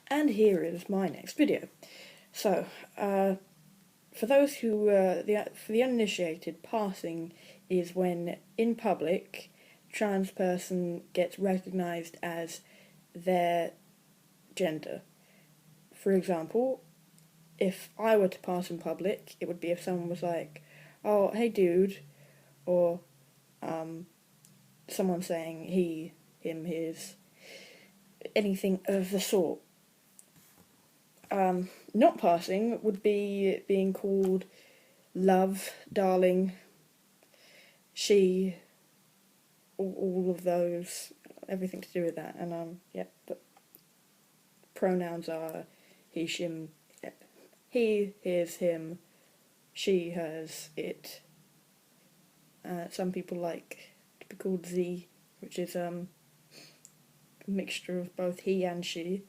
And here is my next video. So, for those who, for the uninitiated, passing is when, in public, trans person gets recognised as their gender. For example, if I were to pass in public, it would be if someone was like, "Oh, hey dude," or someone saying he, him, his, anything of the sort. Not passing would be being called love, darling, she, all of those, everything to do with that. And yeah, but pronouns are he, him, he, his, him, she, hers, it. Some people like to be called Z, which is a mixture of both he and she.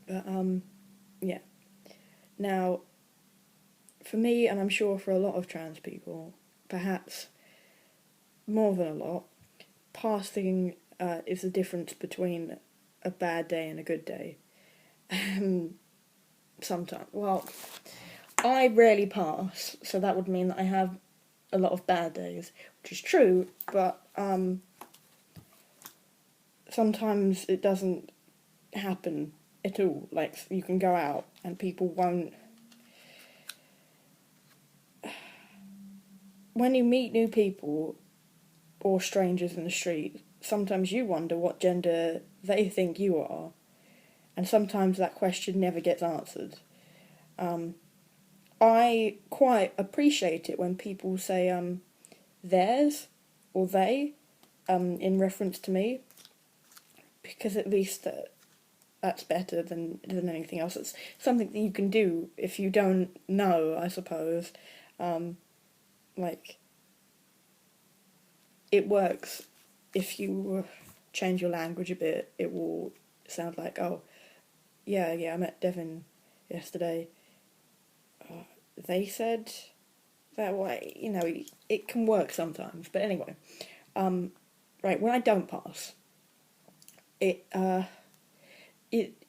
But yeah. Now, for me, and I'm sure for a lot of trans people, perhaps more than a lot, passing is the difference between a bad day and a good day. Sometimes, well, I rarely pass, so that would mean that I have a lot of bad days, which is true, but sometimes it doesn't happen at all. Like, you can go out and people won't. When you meet new people or strangers in the street, sometimes you wonder what gender they think you are, and sometimes that question never gets answered. I quite appreciate it when people say theirs or they in reference to me, because at least that's better than anything else. It's something that you can do if you don't know, I suppose. Like, it works if you change your language a bit. It will sound like, oh, yeah, I met Devin yesterday. They said that way, it can work sometimes. But anyway, right, when I don't pass, it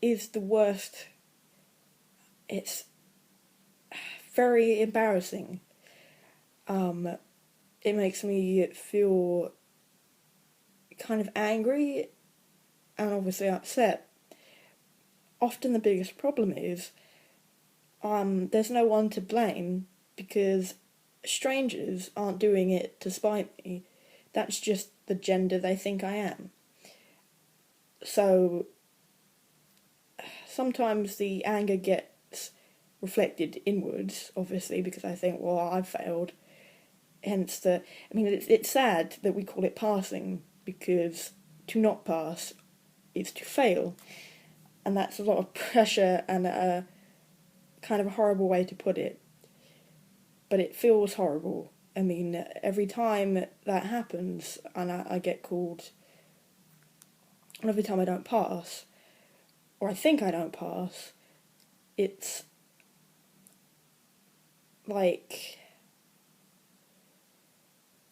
is the worst. It's very embarrassing. It makes me feel kind of angry and obviously upset. Often the biggest problem is there's no one to blame, because strangers aren't doing it to spite me. That's just the gender they think I am. So sometimes the anger gets reflected inwards, obviously, because I think, well, I've failed. Hence it's sad that we call it passing, because to not pass is to fail. And that's a lot of pressure and a kind of a horrible way to put it. But it feels horrible. I mean, every time that happens and I get called, and every time I don't pass, or I think I don't pass, it's like,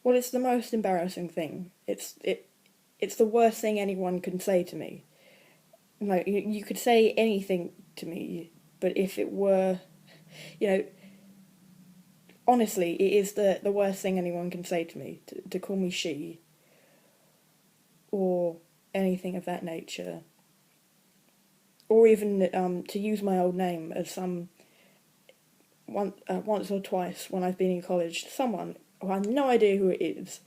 well, it's the most embarrassing thing. It's the worst thing anyone can say to me. Like, you could say anything to me, but if it were, honestly, it is the worst thing anyone can say to me, to call me she, or anything of that nature. Or even to use my old name, as once or twice when I've been in college, someone who I have no idea who it is,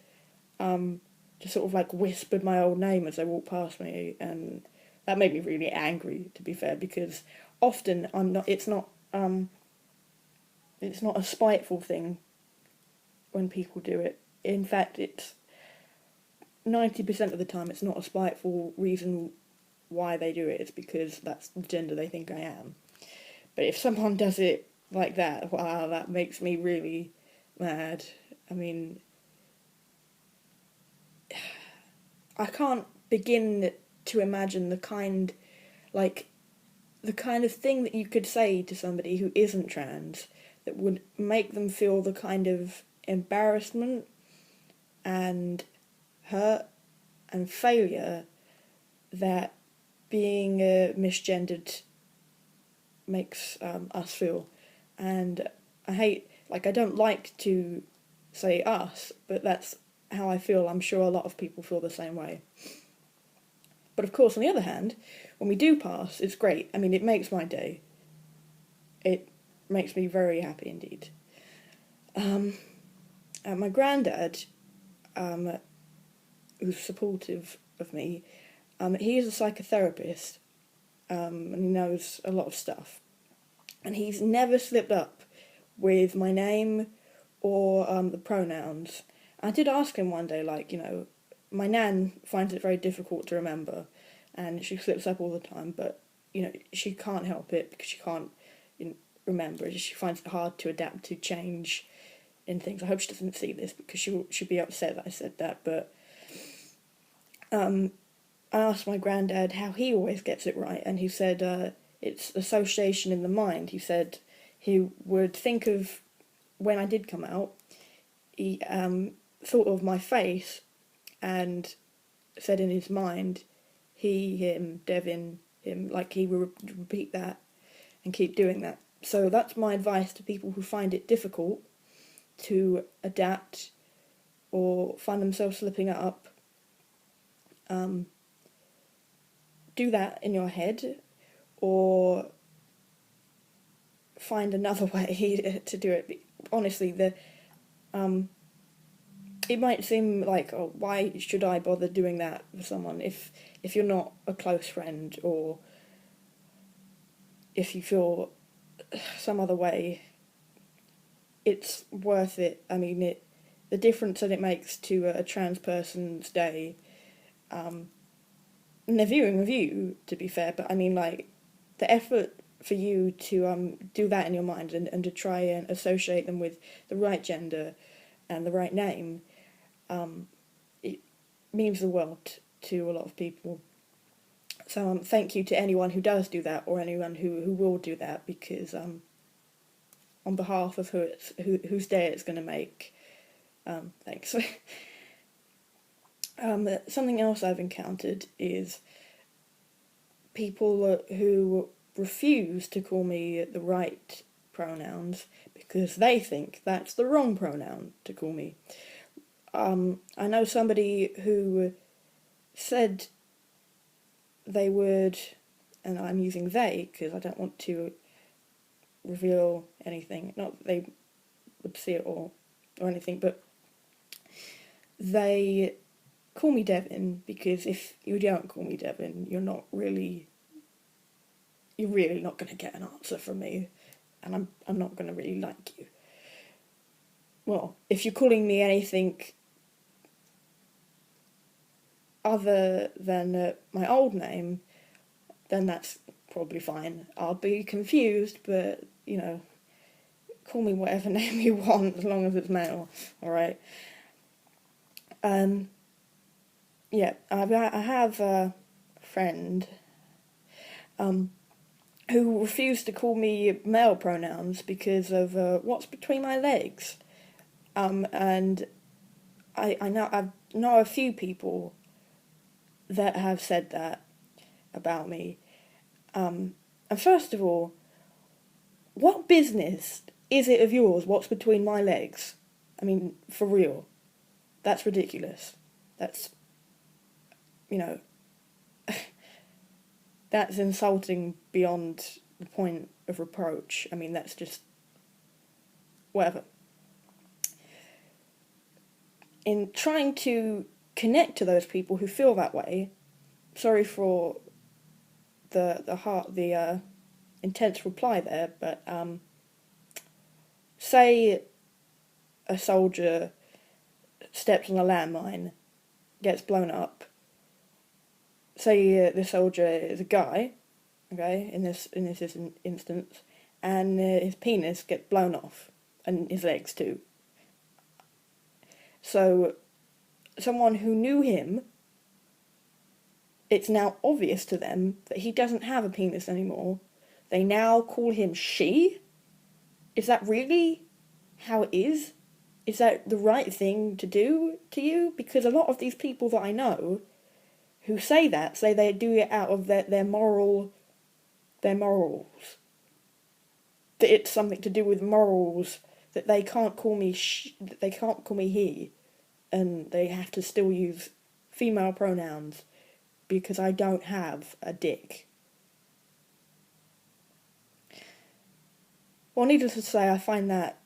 just sort of like whispered my old name as they walked past me, and that made me really angry, to be fair, because often it's not a spiteful thing when people do it. In fact, it's 90% of the time it's not a spiteful reason why they do it. It's because that's the gender they think I am. But if someone does it like that, wow, that makes me really mad. I mean, I can't begin to imagine the kind of thing that you could say to somebody who isn't trans that would make them feel the kind of embarrassment and hurt and failure that being misgendered makes us feel. And I don't like to say us, but that's how I feel. I'm sure a lot of people feel the same way. But of course, on the other hand, when we do pass, it's great. I mean, it makes my day. It makes me very happy indeed. My granddad, who's supportive of me, he is a psychotherapist, and he knows a lot of stuff. And he's never slipped up with my name or the pronouns. I did ask him one day, my nan finds it very difficult to remember, and she slips up all the time, but, she can't help it because she can't remember. She finds it hard to adapt to change in things. I hope she doesn't see this because she'll be upset that I said that, but I asked my granddad how he always gets it right, and he said it's association in the mind. He said he would think of when I did come out, he thought of my face and said in his mind, he, him, Devin, him, like he would repeat that and keep doing that. So that's my advice to people who find it difficult to adapt or find themselves slipping up. Do that in your head, or find another way to do it. Honestly, it might seem like, oh, why should I bother doing that for someone if you're not a close friend, or if you feel some other way. It's worth it. I mean, the difference that it makes to a trans person's day, and they're viewing of you, to be fair, but I mean, the effort for you to do that in your mind and to try and associate them with the right gender and the right name, it means the world to a lot of people. So thank you to anyone who does do that, or anyone who will do that, because on behalf of whose day it's going to make, thanks. Something else I've encountered is people who refuse to call me the right pronouns because they think that's the wrong pronoun to call me. I know somebody who said they would, and I'm using they because I don't want to reveal anything, not that they would see it or anything, but they call me Devin because if you don't call me Devin, you're really not going to get an answer from me, and I'm not going to really like you. Well, if you're calling me anything other than my old name, then that's probably fine. I'll be confused, but, call me whatever name you want as long as it's male, alright? Yeah, I have a friend who refused to call me male pronouns because of what's between my legs. And I know a few people that have said that about me. And first of all, what business is it of yours what's between my legs? I mean, for real. That's ridiculous. That's, that's insulting beyond the point of reproach. I mean, that's just whatever. In trying to connect to those people who feel that way, sorry for the intense reply there, but say a soldier steps on a landmine, gets blown up. Say the soldier is a guy, okay, in this instance, and his penis gets blown off, and his legs too. So, someone who knew him, it's now obvious to them that he doesn't have a penis anymore. They now call him she? Is that really how it is? Is that the right thing to do to you? Because a lot of these people that I know who say they do it out of their morals. That it's something to do with morals, that they can't call me he, and they have to still use female pronouns because I don't have a dick. Well, needless to say, I find that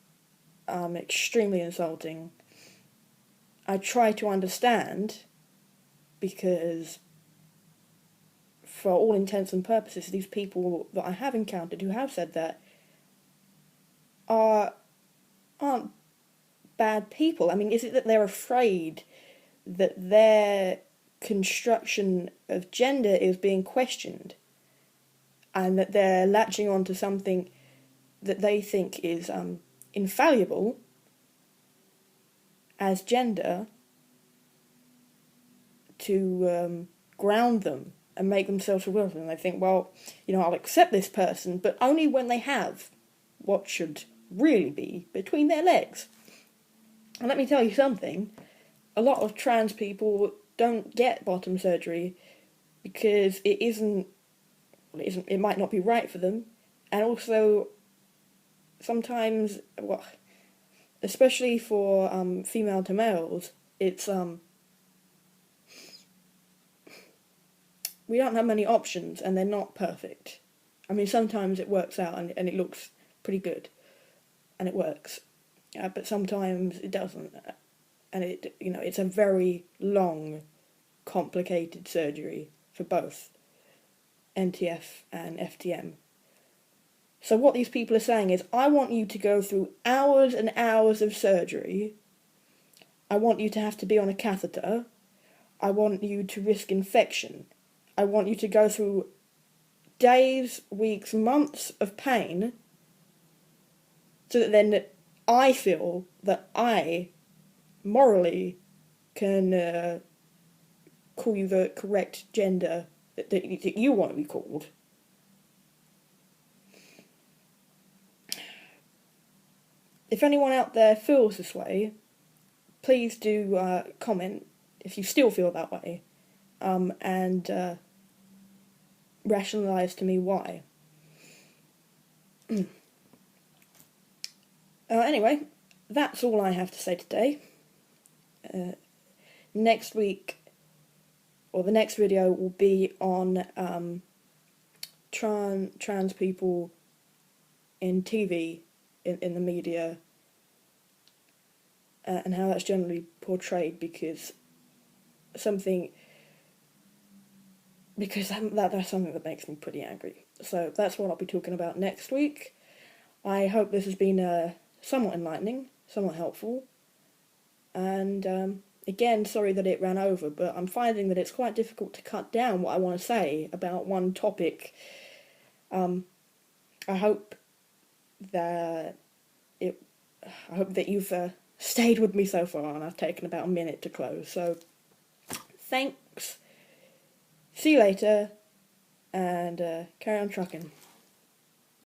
extremely insulting. I try to understand, because for all intents and purposes, these people that I have encountered who have said that aren't bad people. I mean, is it that they're afraid that their construction of gender is being questioned, and that they're latching on to something that they think is infallible as gender to ground them and make themselves relevant? And they think, well, I'll accept this person, but only when they have what should really be between their legs. And let me tell you something, a lot of trans people don't get bottom surgery because it might not be right for them, and also sometimes, well, especially for female to males, it's we don't have many options, and they're not perfect. I mean, sometimes it works out and it looks pretty good, and it works, but sometimes it doesn't, and it's a very long, complicated surgery for both NTF and FTM. So what these people are saying is, I want you to go through hours and hours of surgery. I want you to have to be on a catheter. I want you to risk infection. I want you to go through days, weeks, months of pain, so that then I feel that I morally can call you the correct gender that you want to be called. If anyone out there feels this way, please do comment if you still feel that way, and rationalise to me why. Anyway, that's all I have to say today. Next week, or the next video, will be on trans people in TV, in the media, and how that's generally portrayed, because that's something that makes me pretty angry. So that's what I'll be talking about next week. I hope this has been somewhat enlightening, somewhat helpful, and again, sorry that it ran over, but I'm finding that it's quite difficult to cut down what I want to say about one topic. I hope that you've stayed with me so far, and I've taken about a minute to close. So, thanks. See you later, and carry on trucking.